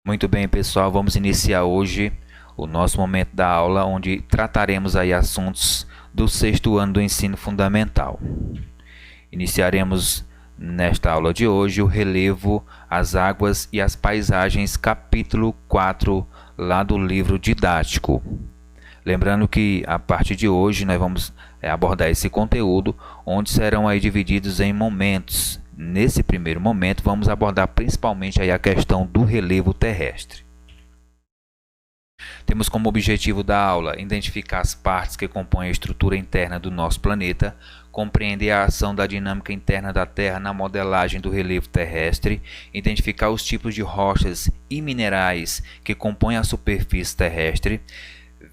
Muito bem, pessoal, vamos iniciar hoje o nosso momento da aula, onde trataremos aí assuntos do sexto ano do ensino fundamental. Iniciaremos nesta aula de hoje o relevo, as águas e as paisagens, capítulo 4, lá do livro didático. Lembrando que a partir de hoje nós vamos abordar esse conteúdo, onde serão aí divididos em momentos. Nesse primeiro momento, vamos abordar principalmente aí a questão do relevo terrestre. Temos como objetivo da aula identificar as partes que compõem a estrutura interna do nosso planeta, compreender a ação da dinâmica interna da Terra na modelagem do relevo terrestre, identificar os tipos de rochas e minerais que compõem a superfície terrestre,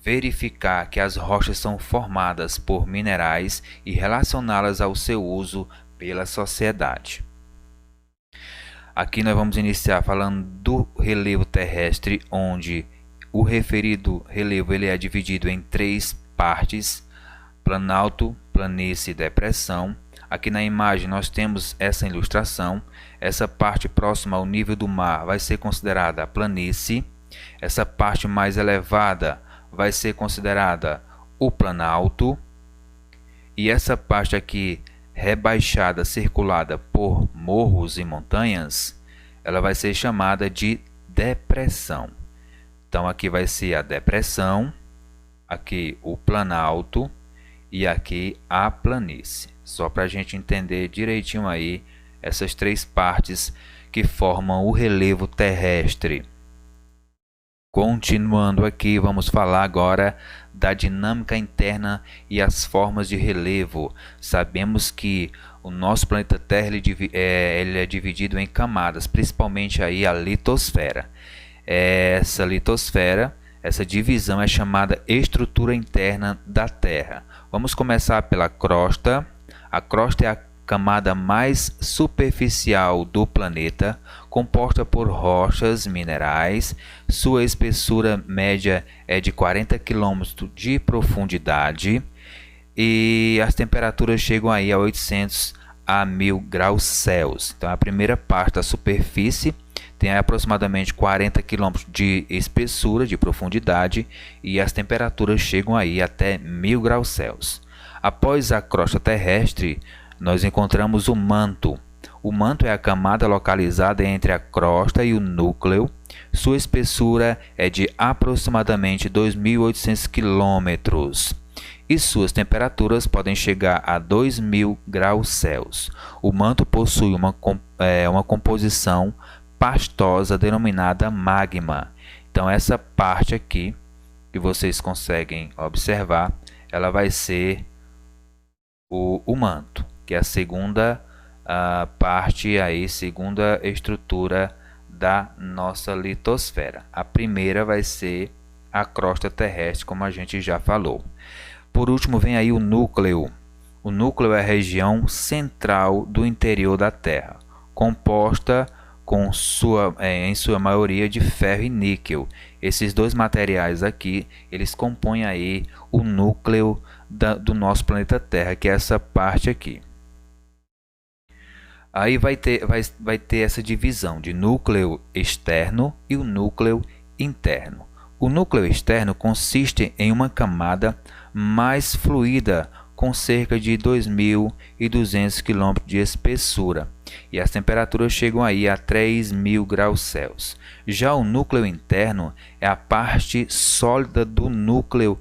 verificar que as rochas são formadas por minerais e relacioná-las ao seu uso pela sociedade. Aqui nós vamos iniciar falando do relevo terrestre, onde o referido relevo ele é dividido em três partes: planalto, planície e depressão. Aqui na imagem nós temos essa ilustração. Essa parte próxima ao nível do mar vai ser considerada a planície. Essa parte mais elevada vai ser considerada o planalto. E essa parte aqui rebaixada, circulada por morros e montanhas, ela vai ser chamada de depressão. Então aqui vai ser a depressão, aqui o planalto e aqui a planície. Só para a gente entender direitinho aí essas três partes que formam o relevo terrestre. Continuando aqui, vamos falar agora da dinâmica interna e as formas de relevo. Sabemos que o nosso planeta Terra ele é dividido em camadas, principalmente aí a litosfera. Essa litosfera, essa divisão é chamada estrutura interna da Terra. Vamos começar pela crosta. A crosta é a camada mais superficial do planeta, composta por rochas, minerais. Sua espessura média é de 40 km de profundidade e as temperaturas chegam aí a 800 a 1000 graus Celsius. Então a primeira parte da superfície tem aproximadamente 40 km de espessura, de profundidade, e as temperaturas chegam aí até 1000 graus Celsius. Após a crosta terrestre, nós encontramos o manto. O manto é a camada localizada entre a crosta e o núcleo. Sua espessura é de aproximadamente 2.800 km e suas temperaturas podem chegar a 2000 graus Celsius. O manto possui uma composição pastosa denominada magma. Então essa parte aqui que vocês conseguem observar, ela vai ser o manto, que é a segunda parte aí, segunda estrutura da nossa litosfera. A primeira vai ser a crosta terrestre, como a gente já falou. Por último vem aí o núcleo. O núcleo é a região central do interior da Terra, composta em sua maioria de ferro e níquel. Esses dois materiais aqui, eles compõem aí o núcleo do nosso planeta Terra, que é essa parte aqui. Aí vai ter essa divisão de núcleo externo e o núcleo interno. O núcleo externo consiste em uma camada mais fluida com cerca de 2.200 km de espessura e as temperaturas chegam aí a 3.000 graus Celsius. Já o núcleo interno é a parte sólida do núcleo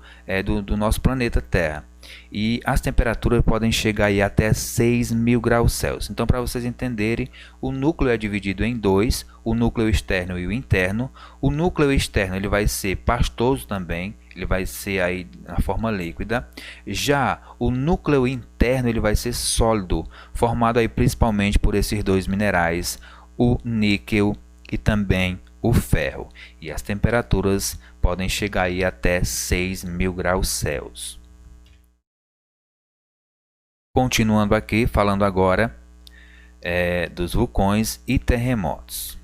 do nosso planeta Terra e as temperaturas podem chegar aí até 6.000 graus Celsius. Então, para vocês entenderem, o núcleo é dividido em dois, o núcleo externo e o interno. O núcleo externo ele vai ser pastoso também, ele vai ser aí na forma líquida. Já o núcleo interno ele vai ser sólido, formado aí principalmente por esses dois minerais, o níquel e também o ferro. E as temperaturas podem chegar aí até 6.000 graus Celsius. Continuando aqui, falando agora dos vulcões e terremotos.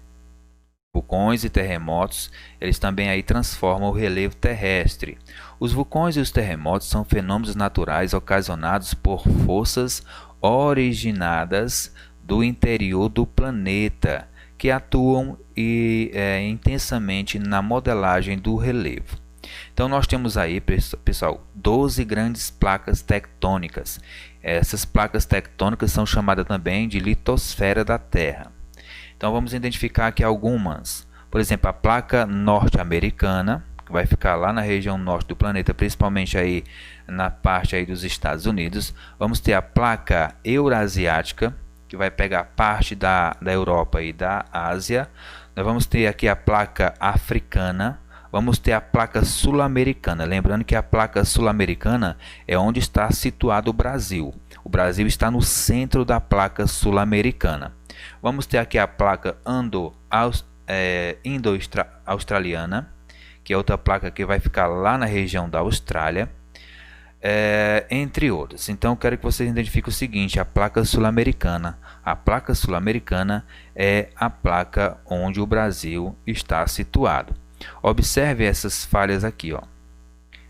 Vulcões e terremotos, eles também aí transformam o relevo terrestre. Os vulcões e os terremotos são fenômenos naturais ocasionados por forças originadas do interior do planeta, que atuam intensamente na modelagem do relevo. Então nós temos aí, pessoal, 12 grandes placas tectônicas. Essas placas tectônicas são chamadas também de litosfera da Terra. Então vamos identificar aqui algumas. Por exemplo, a placa norte-americana, que vai ficar lá na região norte do planeta, principalmente aí na parte aí dos Estados Unidos. Vamos ter a placa eurasiática, que vai pegar parte da Europa e da Ásia. Nós vamos ter aqui a placa africana. Vamos ter a placa sul-americana. Lembrando que a placa sul-americana é onde está situado o Brasil. O Brasil está no centro da placa sul-americana. Vamos ter aqui a placa indo-australiana, que é outra placa que vai ficar lá na região da Austrália, entre outras. Então eu quero que vocês identifiquem o seguinte: a placa sul-americana. A placa sul-americana é a placa onde o Brasil está situado. Observe essas falhas aqui, ó.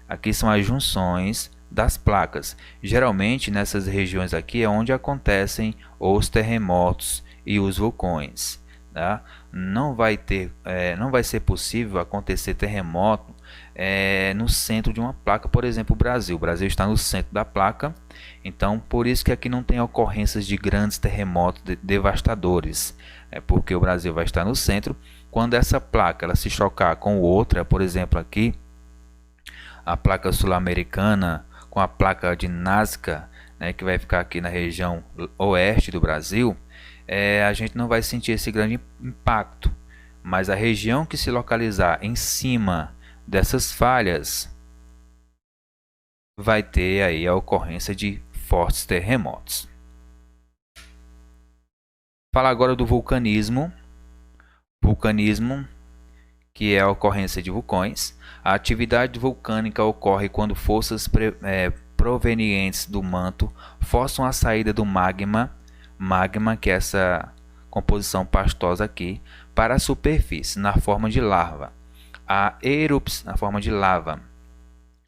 Aqui são as junções das placas. Geralmente nessas regiões aqui é onde acontecem os terremotos e os vulcões, tá? Não vai ser possível acontecer terremoto no centro de uma placa. Por exemplo, o Brasil está no centro da placa, então por isso que aqui não tem ocorrências de grandes terremotos devastadores, porque o Brasil vai estar no centro. Quando essa placa ela se chocar com outra, por exemplo aqui a placa sul-americana com a placa de Nazca, que vai ficar aqui na região oeste do Brasil, a gente não vai sentir esse grande impacto, mas a região que se localizar em cima dessas falhas vai ter aí a ocorrência de fortes terremotos. Falar agora do vulcanismo. Vulcanismo, que é a ocorrência de vulcões. A atividade vulcânica ocorre quando forças provenientes do manto forçam a saída do magma, que é essa composição pastosa aqui, para a superfície, na forma de lava. Na forma de lava.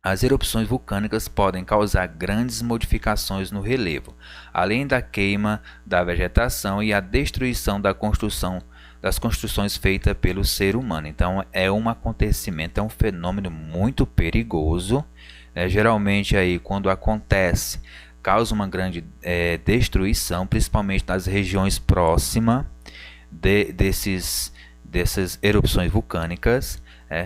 As erupções vulcânicas podem causar grandes modificações no relevo, além da queima da vegetação e a destruição das construções feitas pelo ser humano. Então é um acontecimento, é um fenômeno muito perigoso. Geralmente aí quando acontece, causa uma grande destruição, principalmente nas regiões próximas dessas erupções vulcânicas.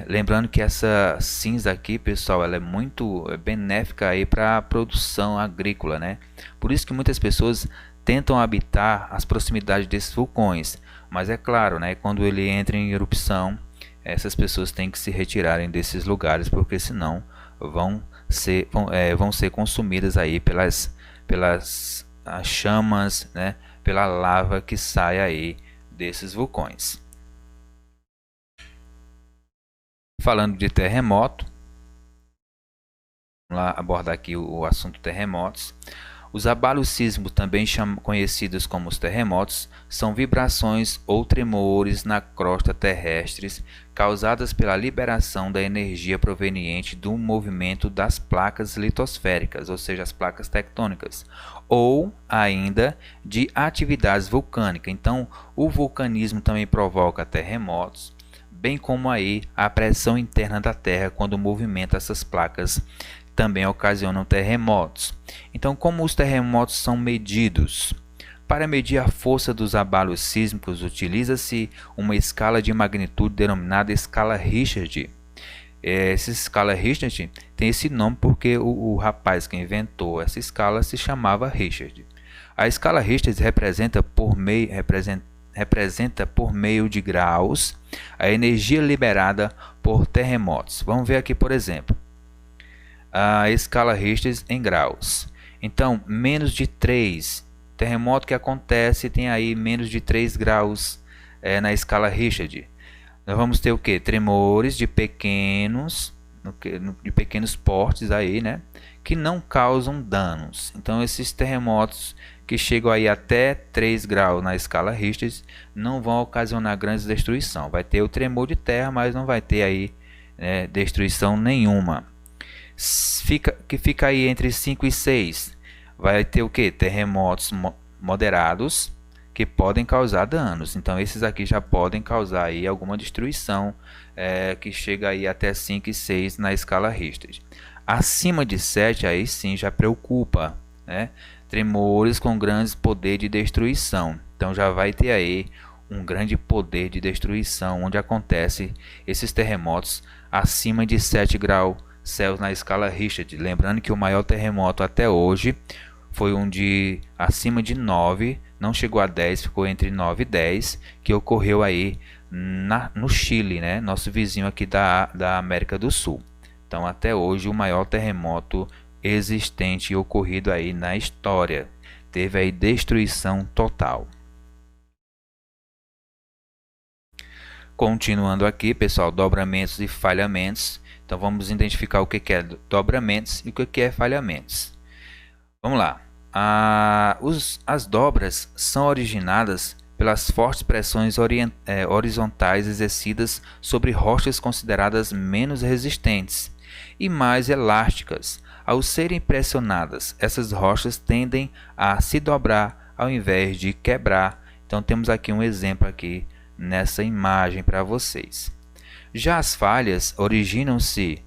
Lembrando que essa cinza aqui, pessoal, ela é muito benéfica aí para a produção agrícola, né? Por isso que muitas pessoas tentam habitar as proximidades desses vulcões, mas é claro, né, quando ele entra em erupção, essas pessoas têm que se retirarem desses lugares, porque senão vão ser consumidas aí pelas chamas, né, pela lava que sai aí desses vulcões. Falando de terremoto, vamos lá abordar aqui o assunto terremotos. Os abalos sísmicos, também conhecidos como os terremotos, são vibrações ou tremores na crosta terrestre causadas pela liberação da energia proveniente do movimento das placas litosféricas, ou seja, as placas tectônicas, ou ainda de atividades vulcânicas. Então, o vulcanismo também provoca terremotos, bem como aí a pressão interna da Terra quando movimenta essas placas também ocasionam terremotos. Então, como os terremotos são medidos? Para medir a força dos abalos sísmicos, utiliza-se uma escala de magnitude denominada escala Richter. Essa escala Richter tem esse nome porque o rapaz que inventou essa escala se chamava Richter. A escala Richter representa por meio de graus a energia liberada por terremotos. Vamos ver aqui, por exemplo, a escala Richter em graus. Então, menos de 3, terremoto que acontece tem aí menos de 3 graus na escala Richter. Nós vamos ter o que? Tremores de pequenos portes aí, né, que não causam danos. Então, esses terremotos que chegam aí até 3 graus na escala Richter não vão ocasionar grande destruição. Vai ter o tremor de terra, mas não vai ter aí destruição nenhuma. Fica aí entre 5 e 6. Vai ter o que? Terremotos moderados, que podem causar danos. Então esses aqui já podem causar aí alguma destruição, que chega aí até 5 e 6 na escala Richter. Acima de 7 aí sim já preocupa, né? Tremores com grande poder de destruição. Então já vai ter aí um grande poder de destruição, onde acontece esses terremotos acima de 7 graus Celsius na escala Richter. Lembrando que o maior terremoto até hoje foi um de acima de 9, não chegou a 10, ficou entre 9 e 10, que ocorreu aí no Chile, né? Nosso vizinho aqui da América do Sul. Então até hoje o maior terremoto existente e ocorrido aí na história. Teve aí destruição total. Continuando aqui, pessoal, dobramentos e falhamentos. Então vamos identificar o que é dobramentos e o que é falhamentos. Vamos lá. As dobras são originadas pelas fortes pressões horizontais exercidas sobre rochas consideradas menos resistentes e mais elásticas. Ao serem pressionadas, essas rochas tendem a se dobrar ao invés de quebrar. Então temos aqui um exemplo aqui nessa imagem para vocês. Já as falhas originam-se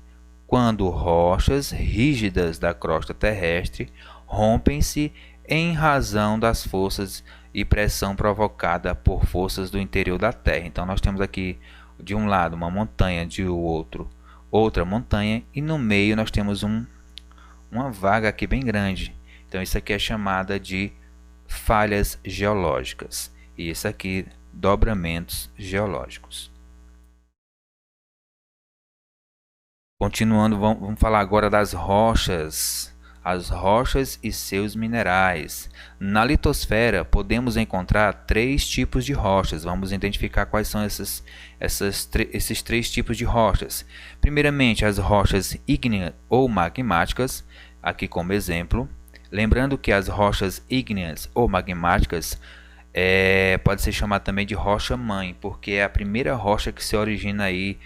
quando rochas rígidas da crosta terrestre rompem-se em razão das forças e pressão provocada por forças do interior da Terra. Então nós temos aqui de um lado uma montanha, de outro outra montanha, e no meio nós temos uma vaga aqui bem grande. Então isso aqui é chamada de falhas geológicas, e isso aqui dobramentos geológicos. Continuando, vamos falar agora das rochas. As rochas e seus minerais. Na litosfera podemos encontrar 3 tipos de rochas. Vamos identificar quais são esses 3 tipos de rochas. Primeiramente, as rochas ígneas ou magmáticas, aqui como exemplo. Lembrando que as rochas ígneas ou magmáticas pode ser chamada também de rocha mãe, porque é a primeira rocha que se origina aí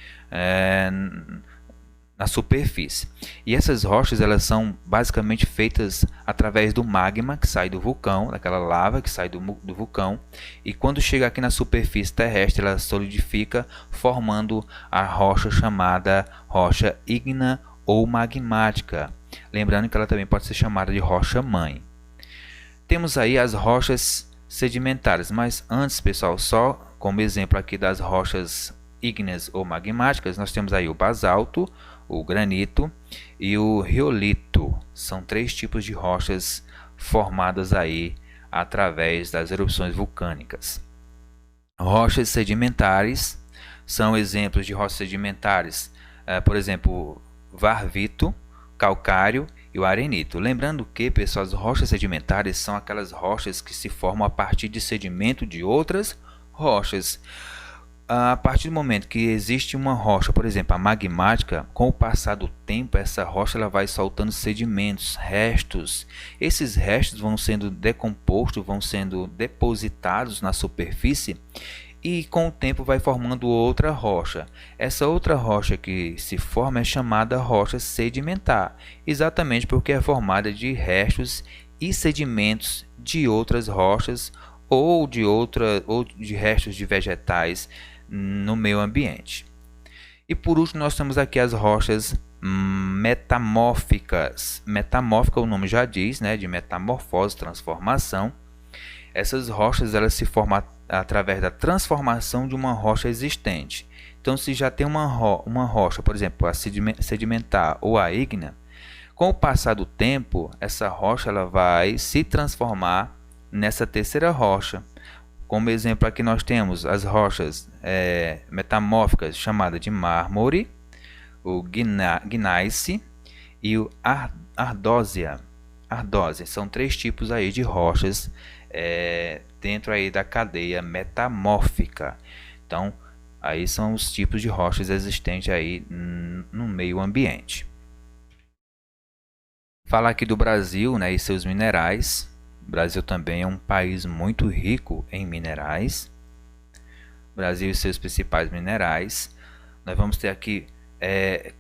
na superfície. E essas rochas, elas são basicamente feitas através do magma que sai do vulcão, daquela lava que sai do vulcão, e quando chega aqui na superfície terrestre, ela solidifica, formando a rocha chamada rocha ígnea ou magmática. Lembrando que ela também pode ser chamada de rocha mãe. Temos aí as rochas sedimentares, mas antes, pessoal, só como exemplo aqui das rochas ígneas ou magmáticas, nós temos aí o basalto, o granito e o riolito. São 3 tipos de rochas formadas aí através das erupções vulcânicas. Rochas sedimentares são exemplos de rochas sedimentares, por exemplo, varvito, calcário e o arenito. Lembrando que, pessoal, as rochas sedimentares são aquelas rochas que se formam a partir de sedimento de outras rochas. A partir do momento que existe uma rocha, por exemplo, a magmática, com o passar do tempo, essa rocha ela vai soltando sedimentos, restos. Esses restos vão sendo decompostos, vão sendo depositados na superfície e com o tempo vai formando outra rocha. Essa outra rocha que se forma é chamada rocha sedimentar, exatamente porque é formada de restos e sedimentos de outras rochas ou de restos de vegetais no meio ambiente. E por último nós temos aqui as rochas metamórficas. Metamórfica, o nome já diz, né, de metamorfose, transformação. Essas rochas elas se formam através da transformação de uma rocha existente. Então se já tem uma rocha, por exemplo, a sedimentar ou a ígnea, com o passar do tempo essa rocha ela vai se transformar nessa terceira rocha. Como exemplo aqui nós temos as rochas metamórficas chamadas de mármore, o gneiss e o ardósia. São 3 tipos aí de rochas dentro aí da cadeia metamórfica. Então aí são os tipos de rochas existentes aí no meio ambiente. Falar aqui do Brasil, né, e seus minerais. O Brasil também é um país muito rico em minerais. O Brasil e seus principais minerais. Nós vamos ter aqui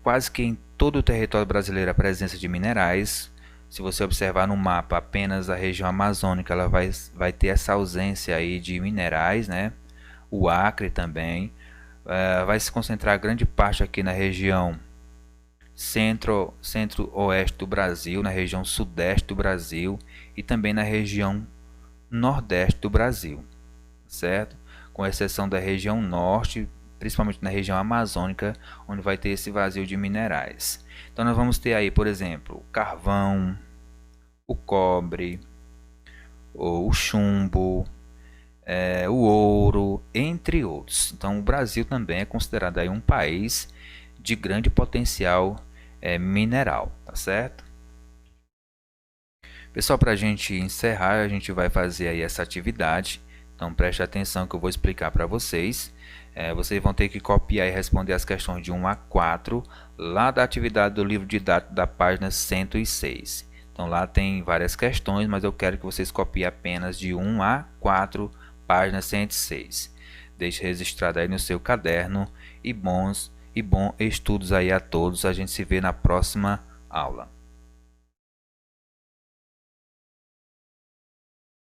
quase que em todo o território brasileiro a presença de minerais. Se você observar no mapa apenas a região amazônica, ela vai ter essa ausência aí de minerais, né? O Acre também. Vai se concentrar grande parte aqui na região centro-oeste do Brasil, na região sudeste do Brasil e também na região nordeste do Brasil, certo? Com exceção da região norte, principalmente na região amazônica, onde vai ter esse vazio de minerais. Então nós vamos ter aí, por exemplo, o carvão, o cobre, o chumbo, o ouro, entre outros. Então o Brasil também é considerado aí um país de grande potencial mineral, tá certo? Pessoal, para a gente encerrar, a gente vai fazer aí essa atividade. Então preste atenção que eu vou explicar para vocês. Vocês vão ter que copiar e responder as questões de 1 a 4 lá da atividade do livro didático da página 106. Então lá tem várias questões, mas eu quero que vocês copiem apenas de 1 a 4, página 106. Deixe registrado aí no seu caderno e bom estudos aí a todos. A gente se vê na próxima aula.